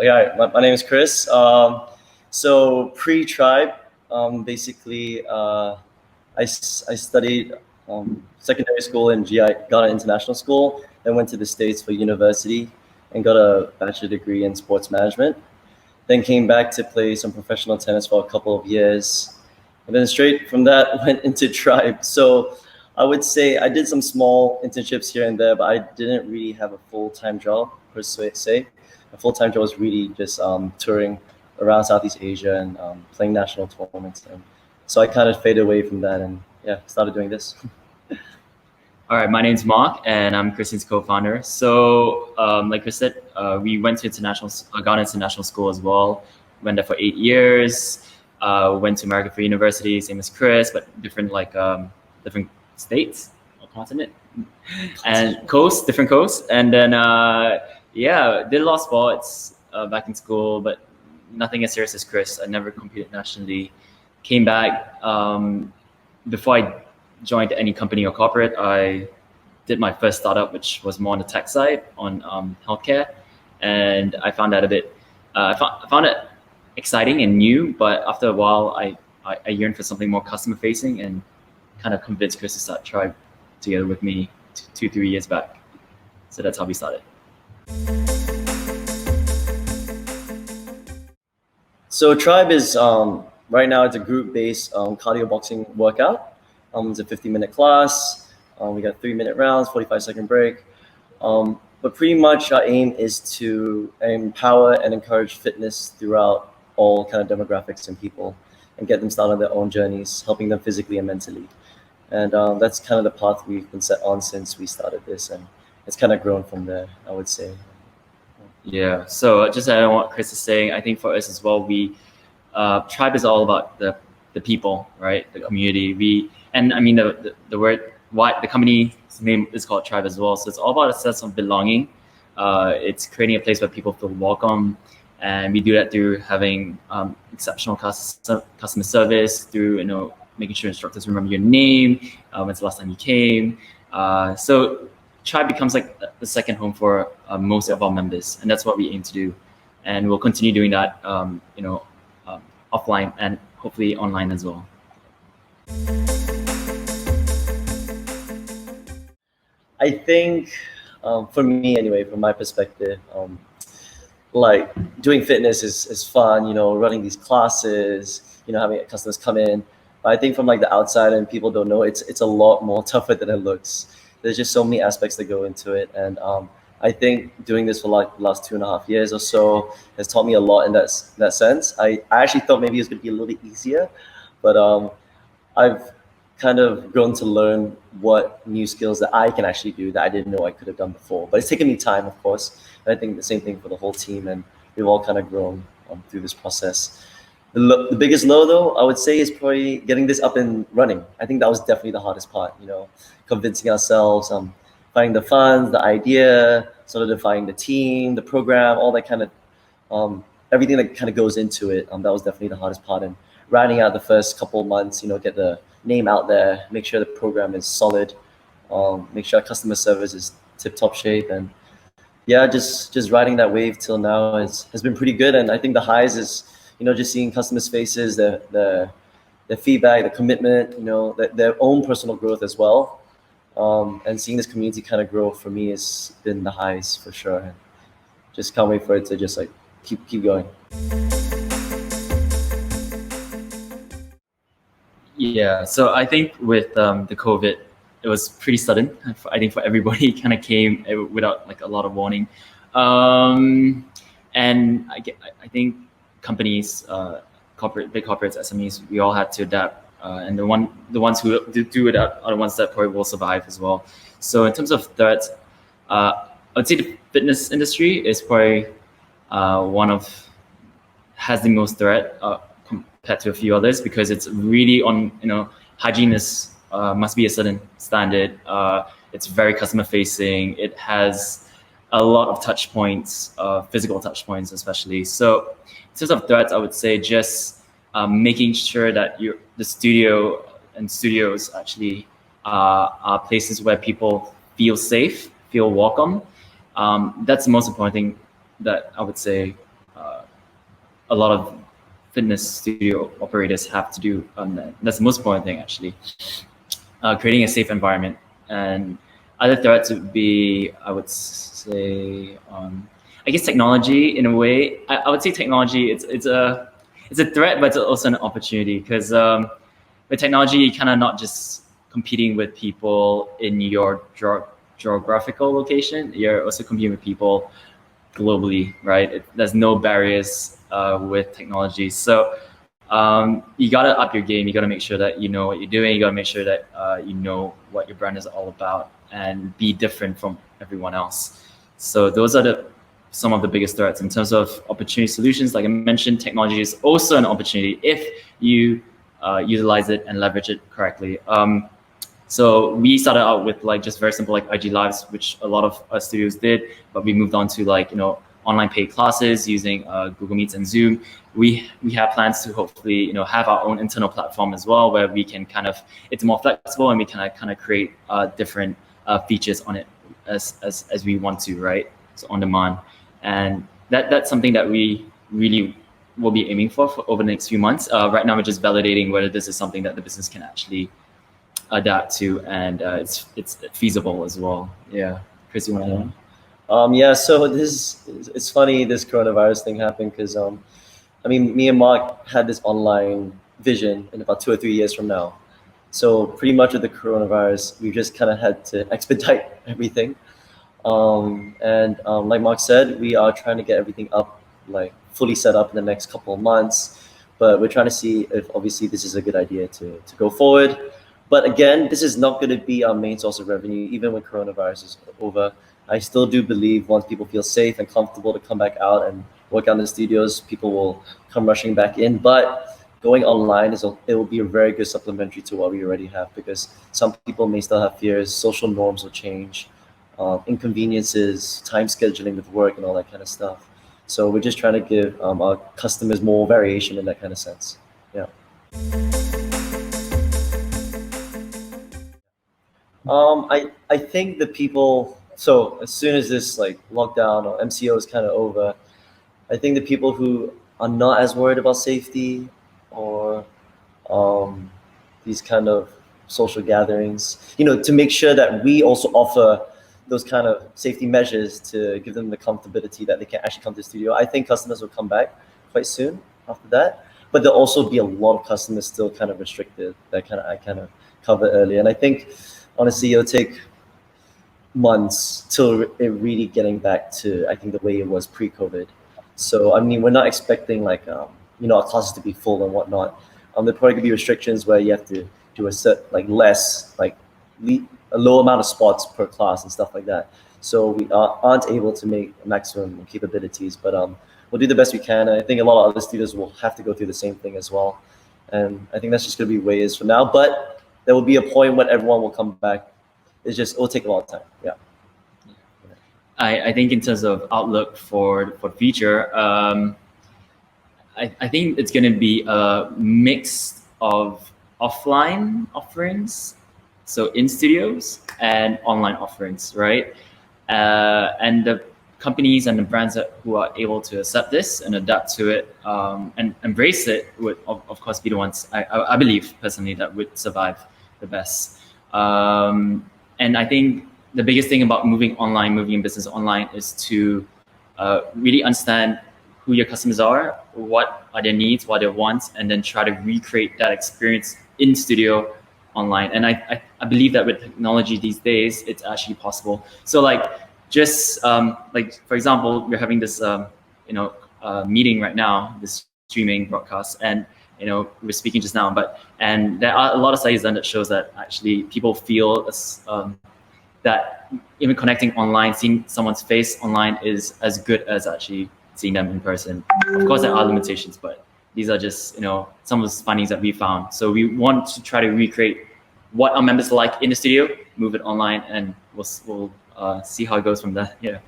Yeah, my name is Chris. So pre-tribe, basically, I studied secondary school in Ghana International School, then went to the States for university and got a bachelor degree in sports management. Then came back to play some professional tennis for a couple of years. And then straight from that went into tribe. So I would say I did some small internships here and there, but I didn't really have a full-time job per se. A full-time job was really just touring around Southeast Asia and playing national tournaments. And so I kind of faded away from that and yeah, started doing this. All right, my name's Mark, and I'm Christian's co-founder. So, like Chris said, we went to Ghana International School as well. Went there for 8 years. Went to America for university, same as Chris, but different states or continent and different coasts. And then did a lot of sports back in school, but nothing as serious as Chris. I never competed nationally. Came back before I joined any company or corporate. I did my first startup, which was more on the tech side, on healthcare, and I found that I found it exciting and new. But after a while, I yearned for something more customer facing, and kind of convinced Chris to start Tribe together with me 2-3 years back. So that's how we started. So Tribe is right now it's a group-based cardio boxing workout. It's a 50-minute class. We got 3-minute rounds, 45-second break. But pretty much our aim is to empower and encourage fitness throughout all kind of demographics and people, and get them started on their own journeys, helping them physically and mentally. And that's kind of the path we've been set on since we started this, and it's kind of grown from there, I would say. Yeah. So just add on what Chris is saying, I think for us as well, Tribe is all about the people, right? The community. And I mean the word why the company's name is called Tribe as well. So it's all about a sense of belonging. It's creating a place where people feel welcome, and we do that through having exceptional customer service, through making sure instructors remember your name, when's the last time you came. So Tribe becomes like the second home for most of our members, and that's what we aim to do. And we'll continue doing that, offline and hopefully online as well. I think for me anyway, from my perspective, like doing fitness is fun, running these classes, having customers come in. But I think from like the outside and people don't know, it's a lot more tougher than it looks. There's just so many aspects that go into it. And I think doing this for like the last 2.5 years or so has taught me a lot in that sense. I actually thought maybe it was going to be a little bit easier, but I've kind of grown to learn what new skills that I can actually do that I didn't know I could have done before. But it's taken me time, of course. And I think the same thing for the whole team, and we've all kind of grown through this process. The biggest low, though, I would say, is probably getting this up and running. I think that was definitely the hardest part, convincing ourselves, finding the funds, the idea, solidifying the team, the program, all that kind of, everything that kind of goes into it. That was definitely the hardest part. And riding out the first couple of months, get the name out there, make sure the program is solid, make sure our customer service is tip-top shape. And yeah, just riding that wave till now has been pretty good. And I think the highs is, just seeing customers' faces, the feedback, the commitment, their own personal growth as well. And seeing this community kind of grow for me has been the highs for sure. And just can't wait for it to just like keep going. Yeah, so I think with the COVID, it was pretty sudden. I think for everybody, it kind of came without like a lot of warning. And I think companies, big corporates, SMEs, we all had to adapt. And the ones who do adapt are the ones that probably will survive as well. So in terms of threats, I would say the fitness industry is probably has the most threat compared to a few others, because it's really on, hygiene must be a certain standard. It's very customer facing. It has a lot of touch points, physical touch points especially. So in terms of threats, I would say just making sure that the studio and studios actually are places where people feel safe, feel welcome. That's the most important thing that I would say a lot of fitness studio operators have to do. That's the most important thing, actually. Creating a safe environment. And other threats would be, I would say, I guess technology in a way. I would say technology, it's a threat, but it's also an opportunity, because with technology, you're kind of not just competing with people in your geographical location, you're also competing with people globally, right? There's no barriers with technology. So you gotta up your game. You gotta make sure that you know what you're doing. You gotta make sure that you know what your brand is all about and be different from everyone else. So those are some of the biggest threats. In terms of opportunity solutions, like I mentioned, technology is also an opportunity if you utilize it and leverage it correctly. So we started out with like just very simple like IG Lives, which a lot of studios did, but we moved on to like, online paid classes using Google Meets and Zoom. We have plans to hopefully, have our own internal platform as well, where we can it's more flexible and we can kind of create different features on it as we want to, right? So on demand. And that's something that we really will be aiming for over the next few months. Right now, we're just validating whether this is something that the business can actually adapt to, and it's feasible as well. Yeah, Chris, you want to add? Yeah, so it's funny this coronavirus thing happened, because me and Mark had this online vision in about 2 or 3 years from now. So pretty much with the coronavirus, we just kind of had to expedite everything. Like Mark said, we are trying to get everything up, like fully set up in the next couple of months. But we're trying to see if obviously this is a good idea to go forward. But again, this is not going to be our main source of revenue, even when coronavirus is over. I still do believe once people feel safe and comfortable to come back out and work out in the studios, people will come rushing back in. But going online it will be a very good supplementary to what we already have, because some people may still have fears. Social norms will change, inconveniences, time scheduling with work and all that kind of stuff. So we're just trying to give our customers more variation in that kind of sense. Yeah. I think the people, so as soon as this like lockdown or MCO is kind of over, I think the people who are not as worried about safety or these kind of social gatherings, to make sure that we also offer those kind of safety measures to give them the comfortability that they can actually come to the studio. I think customers will come back quite soon after that, but there'll also be a lot of customers still kind of restricted that I kind of covered earlier. And I think honestly, it'll take months till it really getting back to, I think, the way it was pre-COVID. So, we're not expecting like, our classes to be full and whatnot. There probably could be restrictions where you have to do a low amount of spots per class and stuff like that. So we aren't able to make maximum capabilities, but we'll do the best we can. And I think a lot of other studios will have to go through the same thing as well. And I think that's just going to be ways from now. But there will be a point when everyone will come back. It'll take a lot of time. Yeah. I think in terms of outlook for future, I think it's going to be a mix of offline offerings, so in studios, and online offerings, right? And the companies and the brands who are able to accept this and adapt to it and embrace it would, of course, be the ones I believe personally that would survive the best. And I think the biggest thing about moving in business online is to really understand who your customers are, what are their needs, what are their wants, and then try to recreate that experience in studio online. And I believe that with technology these days, it's actually possible. So like just like, for example, we're having this meeting right now, this streaming broadcast, and we're speaking just now, and there are a lot of studies done that shows that actually people feel that even connecting online, seeing someone's face online is as good as actually seeing them in person. Of course, there are limitations, but these are just some of the findings that we found. So we want to try to recreate what our members like in the studio, move it online, and we'll see how it goes from there. Yeah.